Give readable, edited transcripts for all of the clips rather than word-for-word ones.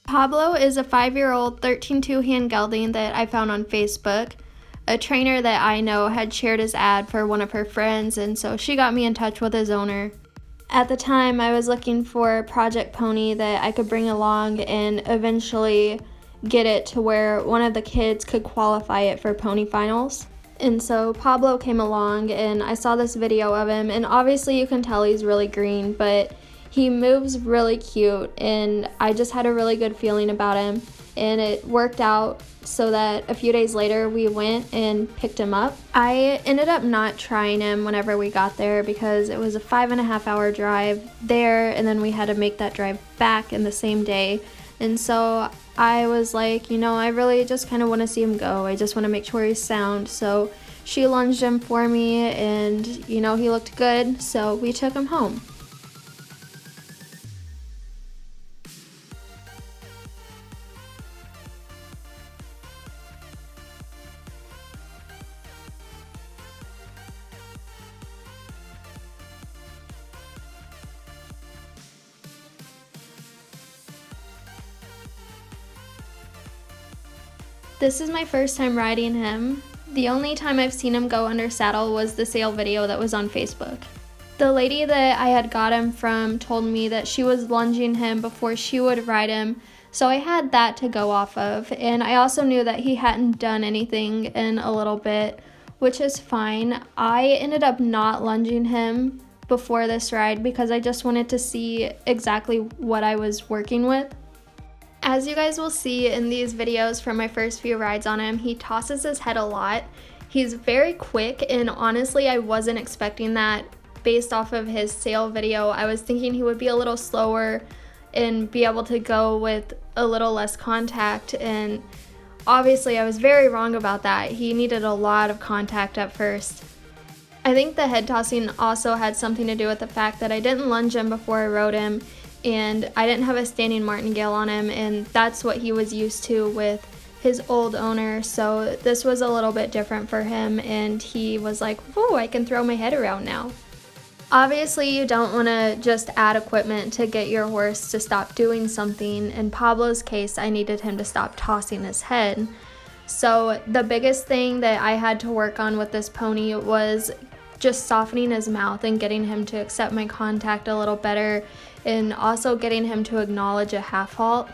Pablo is a 5-year-old 13-2 hand gelding that I found on Facebook. A trainer that I know had shared his ad for one of her friends, and so she got me in touch with his owner. At the time, I was looking for a project pony that I could bring along and eventually get it to where one of the kids could qualify it for pony finals. And so Pablo came along and I saw this video of him, and obviously you can tell he's really green, but he moves really cute and I just had a really good feeling about him, and it worked out so that a few days later we went and picked him up. I ended up not trying him whenever we got there because it was a 5.5-hour drive there, and then we had to make that drive back in the same day. And so I was like, I really just kind of want to see him go. I just want to make sure he's sound. So she lunged him for me and, he looked good, so we took him home. This is my first time riding him. The only time I've seen him go under saddle was the sale video that was on Facebook. The lady that I had got him from told me that she was lunging him before she would ride him, so I had that to go off of, and I also knew that he hadn't done anything in a little bit, which is fine. I ended up not lunging him before this ride because I just wanted to see exactly what I was working with. As you guys will see in these videos from my first few rides on him, he tosses his head a lot. He's very quick, and honestly I wasn't expecting that based off of his sale video. I was thinking he would be a little slower and be able to go with a little less contact, and obviously I was very wrong about that. He needed a lot of contact at first. I think the head tossing also had something to do with the fact that I didn't lunge him before I rode him, and I didn't have a standing martingale on him, and that's what he was used to with his old owner, so this was a little bit different for him, and he was like, "Whoa, I can throw my head around now." Obviously, you don't want to just add equipment to get your horse to stop doing something. In Pablo's case, I needed him to stop tossing his head. So the biggest thing that I had to work on with this pony was just softening his mouth and getting him to accept my contact a little better, and also getting him to acknowledge a half halt.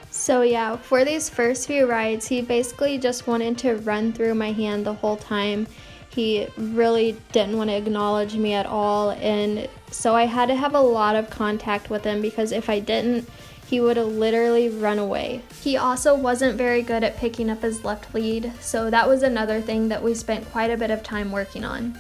So yeah, for these first few rides, he basically just wanted to run through my hand the whole time. He really didn't want to acknowledge me at all, and so I had to have a lot of contact with him because if I didn't, he would have literally run away. He also wasn't very good at picking up his left lead, so that was another thing that we spent quite a bit of time working on.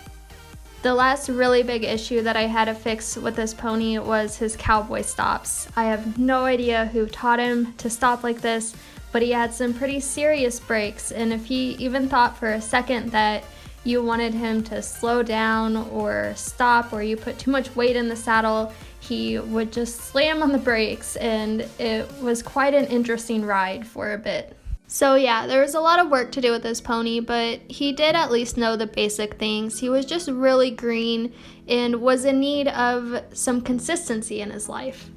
The last really big issue that I had to fix with this pony was his cowboy stops. I have no idea who taught him to stop like this, but he had some pretty serious breaks, and if he even thought for a second that you wanted him to slow down or stop, or you put too much weight in the saddle, he would just slam on the brakes, and it was quite an interesting ride for a bit. So yeah, there was a lot of work to do with this pony, but he did at least know the basic things. He was just really green and was in need of some consistency in his life.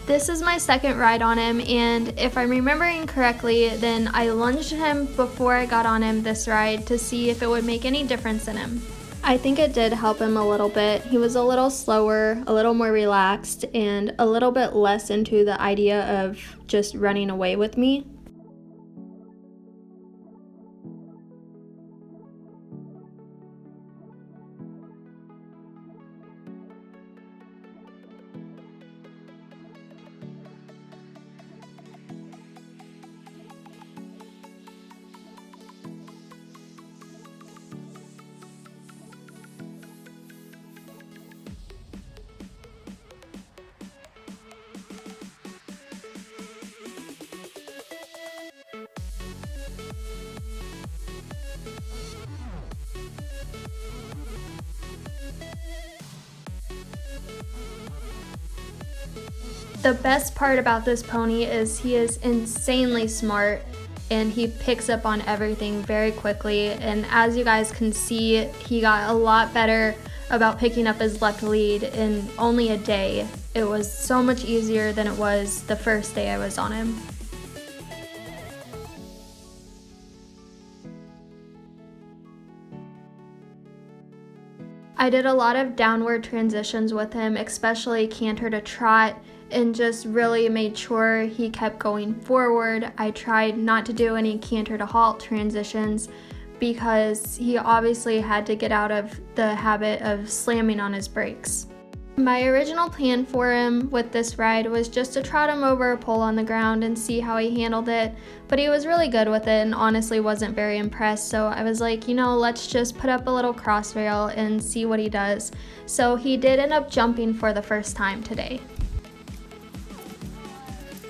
This is my second ride on him, and if I'm remembering correctly, then I lunged him before I got on him this ride to see if it would make any difference in him. I think it did help him a little bit. He was a little slower, a little more relaxed, and a little bit less into the idea of just running away with me. The best part about this pony is he is insanely smart and he picks up on everything very quickly, and as you guys can see, he got a lot better about picking up his left lead in only a day. It was so much easier than it was the first day I was on him. I did a lot of downward transitions with him, especially canter to trot, and just really made sure he kept going forward. I tried not to do any canter to halt transitions because he obviously had to get out of the habit of slamming on his brakes. My original plan for him with this ride was just to trot him over a pole on the ground and see how he handled it, but he was really good with it and honestly wasn't very impressed, so I was like, let's just put up a little cross rail and see what he does. So he did end up jumping for the first time today.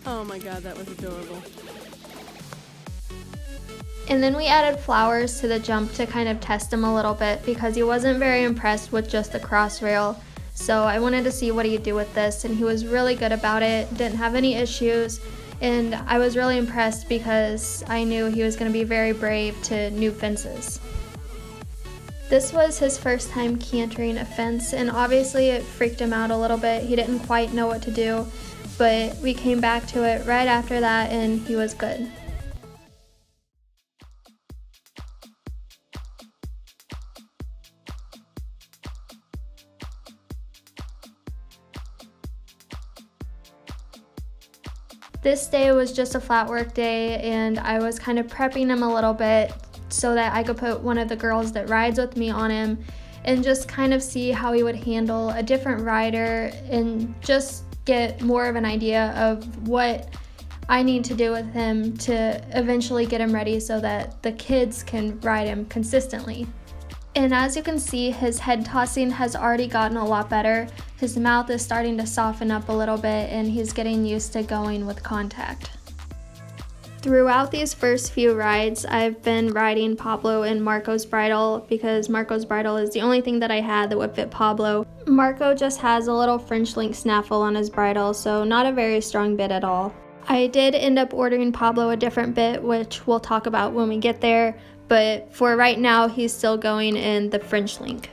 Oh my god, that was adorable. And then we added flowers to the jump to kind of test him a little bit because he wasn't very impressed with just the cross rail. So I wanted to see what he'd do with this, and he was really good about it, didn't have any issues, and I was really impressed because I knew he was going to be very brave to new fences. This was his first time cantering a fence, and obviously it freaked him out a little bit. He didn't quite know what to do, but we came back to it right after that and he was good. This day was just a flatwork day, and I was kind of prepping him a little bit so that I could put one of the girls that rides with me on him and just kind of see how he would handle a different rider and just get more of an idea of what I need to do with him to eventually get him ready so that the kids can ride him consistently. And as you can see, his head tossing has already gotten a lot better. His mouth is starting to soften up a little bit and he's getting used to going with contact. Throughout these first few rides, I've been riding Pablo in Marco's bridle because Marco's bridle is the only thing that I had that would fit Pablo. Marco just has a little French link snaffle on his bridle, so not a very strong bit at all. I did end up ordering Pablo a different bit, which we'll talk about when we get there, but for right now, he's still going in the French link.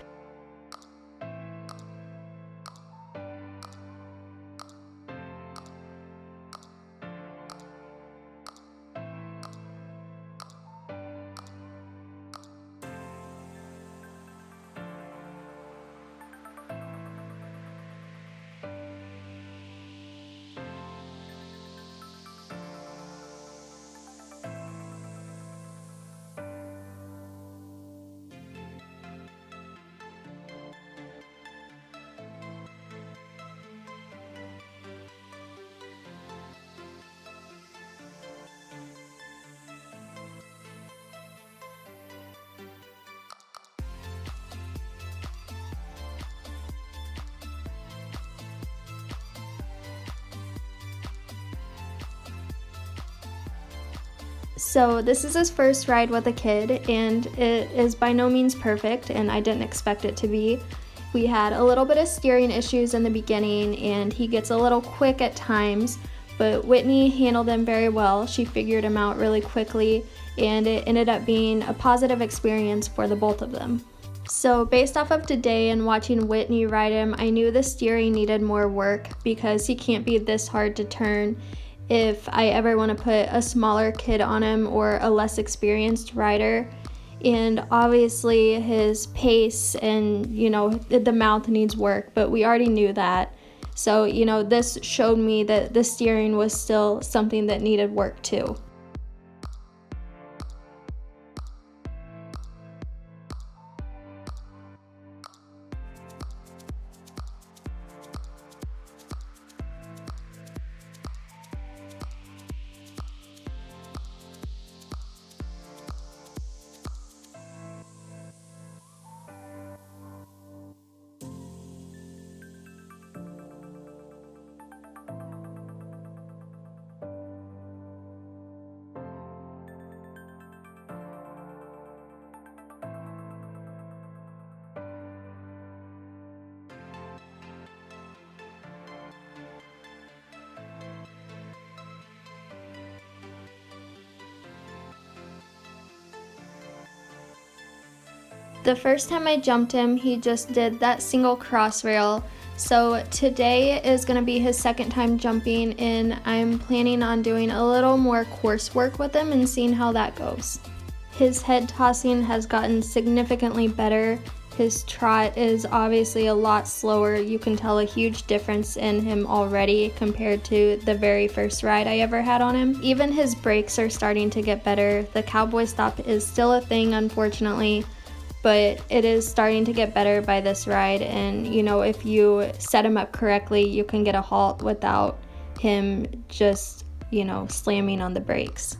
So this is his first ride with a kid, and it is by no means perfect, and I didn't expect it to be. We had a little bit of steering issues in the beginning, and he gets a little quick at times, but Whitney handled them very well. She figured him out really quickly, and it ended up being a positive experience for the both of them. So based off of today and watching Whitney ride him, I knew the steering needed more work because he can't be this hard to turn if I ever want to put a smaller kid on him or a less experienced rider. and obviously his pace and, the mouth needs work, but we already knew that. So, this showed me that the steering was still something that needed work too. The first time I jumped him, he just did that single cross rail. So today is going to be his second time jumping, and I'm planning on doing a little more course work with him and seeing how that goes. His head tossing has gotten significantly better. His trot is obviously a lot slower. You can tell a huge difference in him already compared to the very first ride I ever had on him. Even his brakes are starting to get better. The cowboy stop is still a thing, unfortunately, but it is starting to get better by this ride, and if you set him up correctly, you can get a halt without him just slamming on the brakes.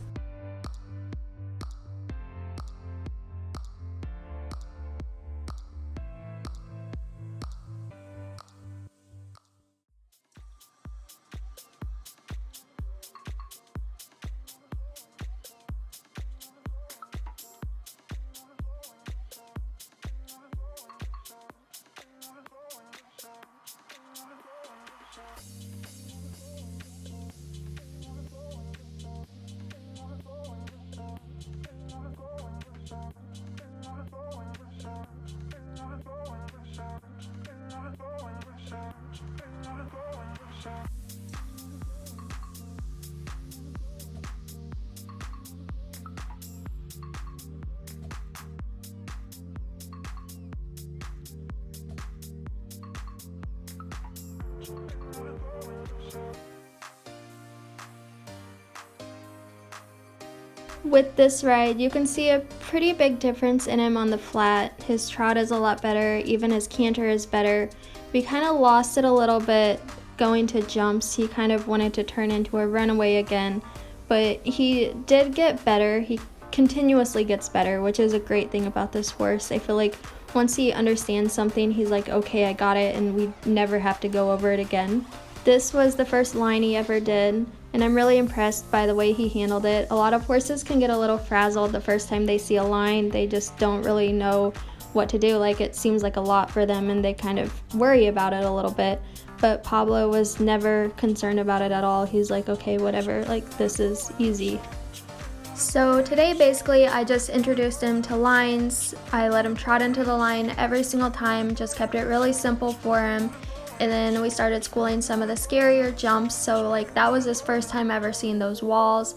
With this ride, you can see a pretty big difference in him on the flat. His trot is a lot better, even his canter is better. We kind of lost it a little bit going to jumps. He kind of wanted to turn into a runaway again, but he did get better. He continuously gets better, which is a great thing about this horse. I feel like once he understands something, he's like, okay, I got it, and we never have to go over it again. This was the first line he ever did, and I'm really impressed by the way he handled it. A lot of horses can get a little frazzled the first time they see a line. They just don't really know what to do. Like, it seems like a lot for them, and they kind of worry about it a little bit. But Pablo was never concerned about it at all. He's like, okay, whatever, like, this is easy. So today, basically, I just introduced him to lines. I let him trot into the line every single time, just kept it really simple for him. And then we started schooling some of the scarier jumps. So like, that was his first time ever seeing those walls.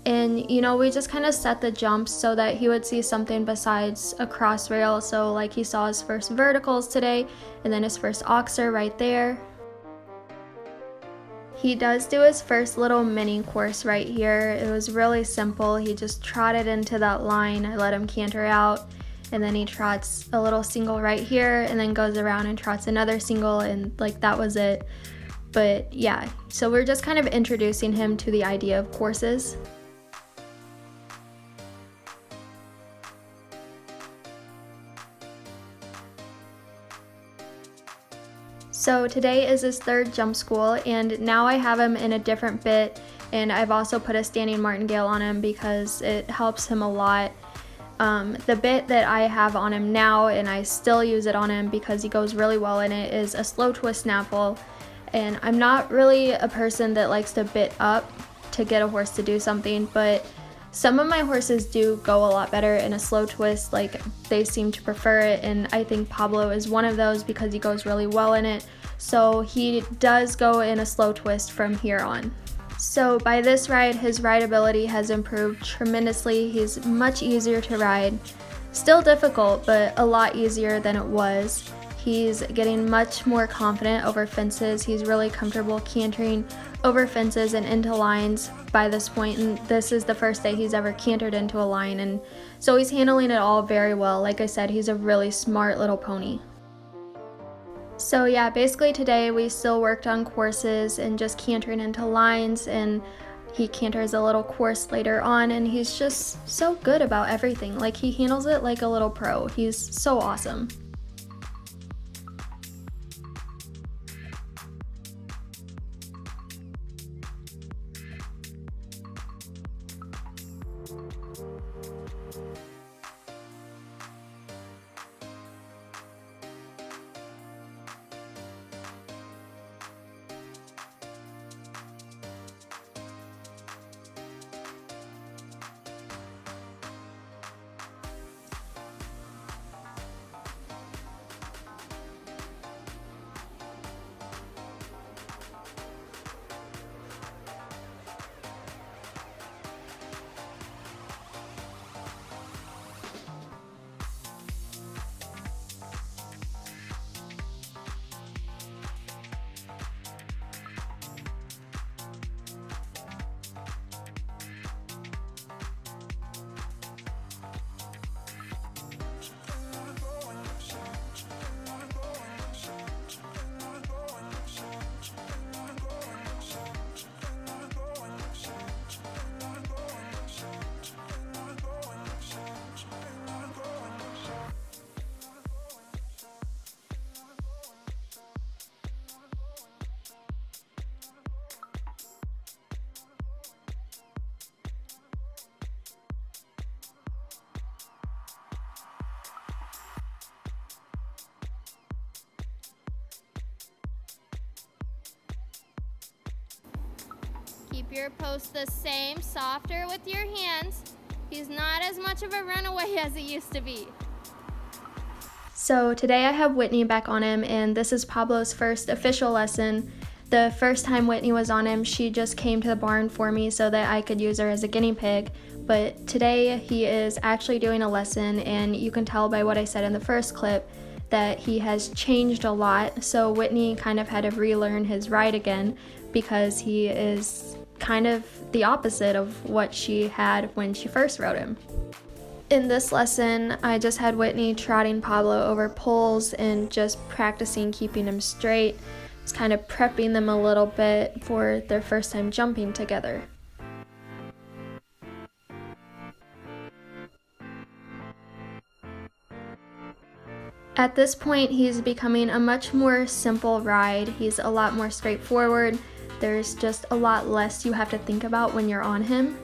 And we just kind of set the jumps so that he would see something besides a cross rail. So like, he saw his first verticals today, and then his first oxer right there. He does do his first little mini course right here. It was really simple. He just trotted into that line. I let him canter out, and then he trots a little single right here, and then goes around and trots another single, and like, that was it. But yeah, so we're just kind of introducing him to the idea of courses. So today is his third jump school, and now I have him in a different bit, and I've also put a standing martingale on him because it helps him a lot. The bit that I have on him now, and I still use it on him because he goes really well in it, is a slow twist snapple. And I'm not really a person that likes to bit up to get a horse to do something, but some of my horses do go a lot better in a slow twist. Like, they seem to prefer it, and I think Pablo is one of those because he goes really well in it. So he does go in a slow twist from here on. So by this ride, his rideability has improved tremendously. He's much easier to ride. Still difficult, but a lot easier than it was. He's getting much more confident over fences. He's really comfortable cantering over fences and into lines by this point, and this is the first day he's ever cantered into a line, and so he's handling it all very well. Like I said, he's a really smart little pony. So yeah, basically today we still worked on courses and just cantering into lines, and he canters a little course later on, and he's just so good about everything. Like, he handles it like a little pro. He's so awesome. Keep your post the same, softer with your hands. He's not as much of a runaway as he used to be. So today I have Whitney back on him, and this is Pablo's first official lesson. The first time Whitney was on him, she just came to the barn for me so that I could use her as a guinea pig. But today he is actually doing a lesson, and you can tell by what I said in the first clip that he has changed a lot. So Whitney kind of had to relearn his ride again because he is kind of the opposite of what she had when she first rode him. In this lesson, I just had Whitney trotting Pablo over poles and just practicing keeping him straight. Just kind of prepping them a little bit for their first time jumping together. At this point, he's becoming a much more simple ride. He's a lot more straightforward. There's just a lot less you have to think about when you're on him.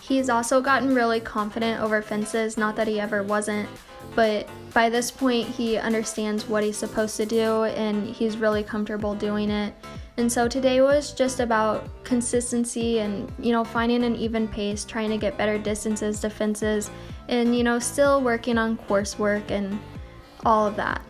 He's also gotten really confident over fences, not that he ever wasn't, but by this point he understands what he's supposed to do and he's really comfortable doing it. And so today was just about consistency and, finding an even pace, trying to get better distances to fences, and, still working on coursework and all of that.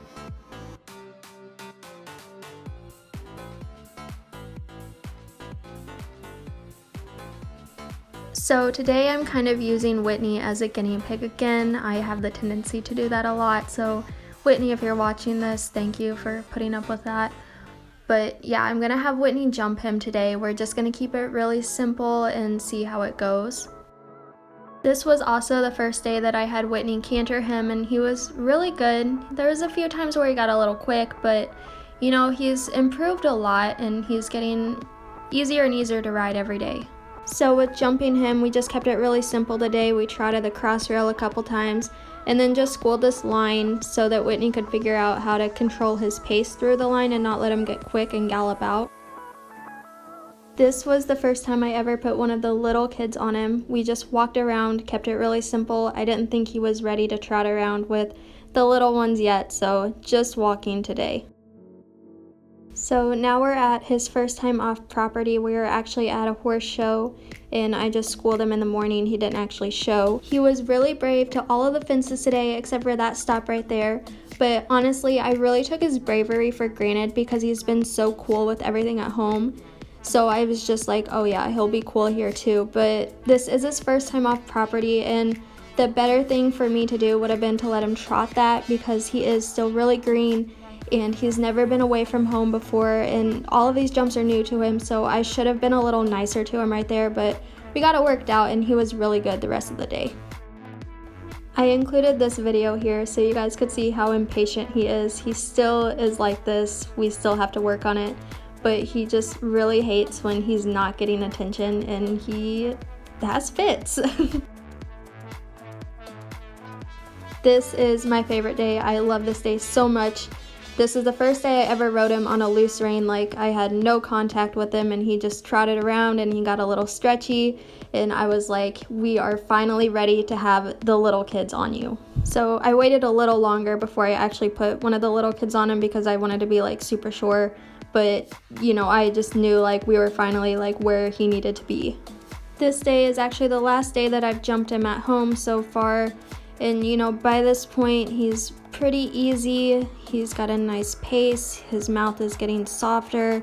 So today I'm kind of using Whitney as a guinea pig again. I have the tendency to do that a lot, so Whitney, if you're watching this, thank you for putting up with that. But yeah, I'm gonna have Whitney jump him today. We're just gonna keep it really simple and see how it goes. This was also the first day that I had Whitney canter him, and he was really good. There was a few times where he got a little quick, but he's improved a lot and he's getting easier and easier to ride every day. So with jumping him, we just kept it really simple today. We trotted the cross rail a couple times and then just schooled this line so that Whitney could figure out how to control his pace through the line and not let him get quick and gallop out. This was the first time I ever put one of the little kids on him. We just walked around, kept it really simple. I didn't think he was ready to trot around with the little ones yet, so just walking today. So now we're at his first time off property. We were actually at a horse show, and I just schooled him in the morning. He didn't actually show. He was really brave to all of the fences today except for that stop right there. But honestly, I really took his bravery for granted because he's been so cool with everything at home. So I was just like, oh yeah, he'll be cool here too. But this is his first time off property, and The better thing for me to do would have been to let him trot that, because he is still really green and he's never been away from home before, and all of these jumps are new to him, so I should have been a little nicer to him right there, but we got it worked out and he was really good the rest of the day. I included this video here so you guys could see how impatient he is. He still is like this. We still have to work on it, but he just really hates when he's not getting attention, and he has fits. This is my favorite day. I love this day so much. This is the first day I ever rode him on a loose rein. Like, I had no contact with him and he just trotted around and he got a little stretchy, and I was like, we are finally ready to have the little kids on you. So I waited a little longer before I actually put one of the little kids on him, because I wanted to be like super sure, but you know, I just knew like we were finally like where he needed to be. This day is actually the last day that I've jumped him at home so far. And you know, by this point, he's pretty easy. He's got a nice pace. His mouth is getting softer.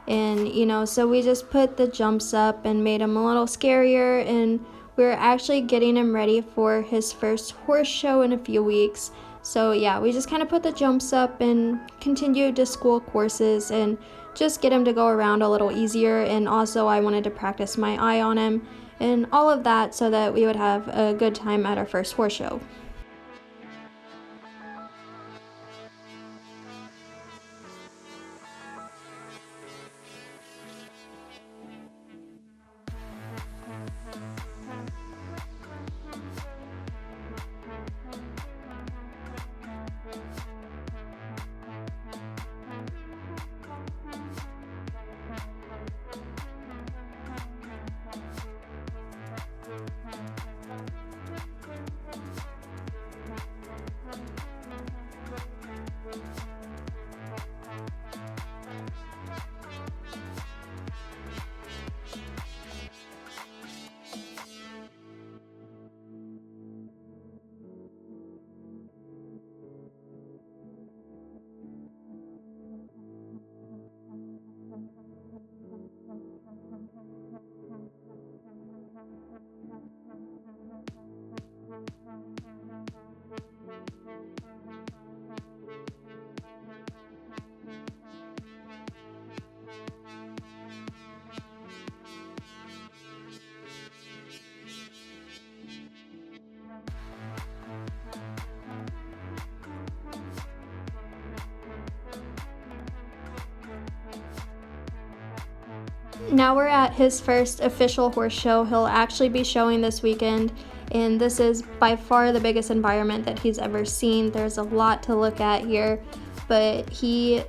And you know, so we just put the jumps up and made him a little scarier. And we're actually getting him ready for his first horse show in a few weeks. So yeah, we just kind of put the jumps up and continued to school courses and just get him to go around a little easier. And also I wanted to practice my eye on him and all of that so that we would have a good time at our first horse show. Now we're at his first official horse show. He'll actually be showing this weekend, and this is by far the biggest environment that he's ever seen. There's a lot to look at here, but he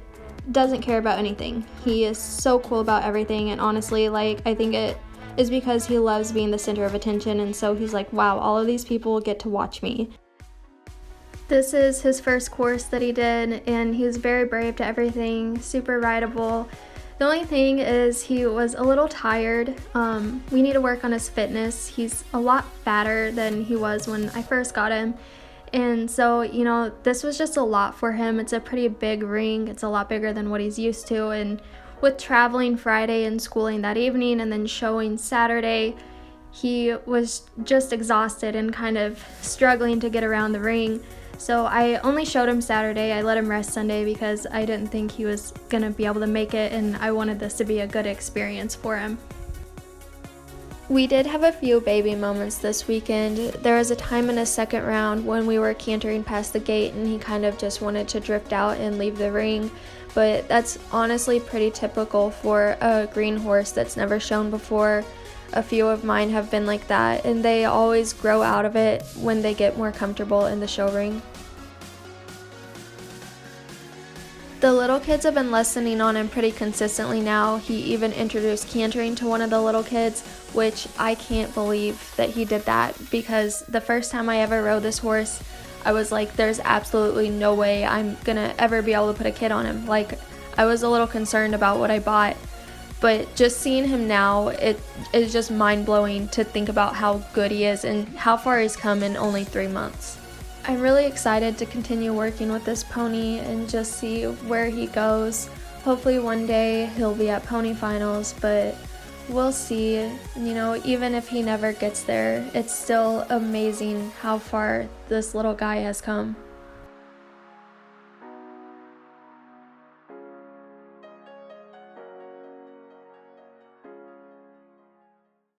doesn't care about anything. He is so cool about everything, and honestly, like, I think it is because he loves being the center of attention, and so he's like, wow, all of these people get to watch me. This is his first course that he did, and he's very brave to everything, super rideable. The only thing is he was a little tired. We need to work on his fitness. He's a lot fatter than he was when I first got him. And so, you know, this was just a lot for him. It's a pretty big ring. It's a lot bigger than what he's used to. And with traveling Friday and schooling that evening and then showing Saturday, he was just exhausted and kind of struggling to get around the ring. So I only showed him Saturday. I let him rest Sunday because I didn't think he was gonna be able to make it, and I wanted this to be a good experience for him. We did have a few baby moments this weekend. There was a time in his second round when we were cantering past the gate and he kind of just wanted to drift out and leave the ring, but that's honestly pretty typical for a green horse that's never shown before. A few of mine have been like that, and they always grow out of it when they get more comfortable in the show ring. The little kids have been listening on him pretty consistently now. He even introduced cantering to one of the little kids, which I can't believe that he did that, because the first time I ever rode this horse, I was like, there's absolutely no way I'm gonna ever be able to put a kid on him. Like, I was a little concerned about what I bought. But just seeing him now, it is just mind-blowing to think about how good he is and how far he's come in only 3 months. I'm really excited to continue working with this pony and just see where he goes. Hopefully one day he'll be at pony finals, but we'll see. You know, even if he never gets there, it's still amazing how far this little guy has come.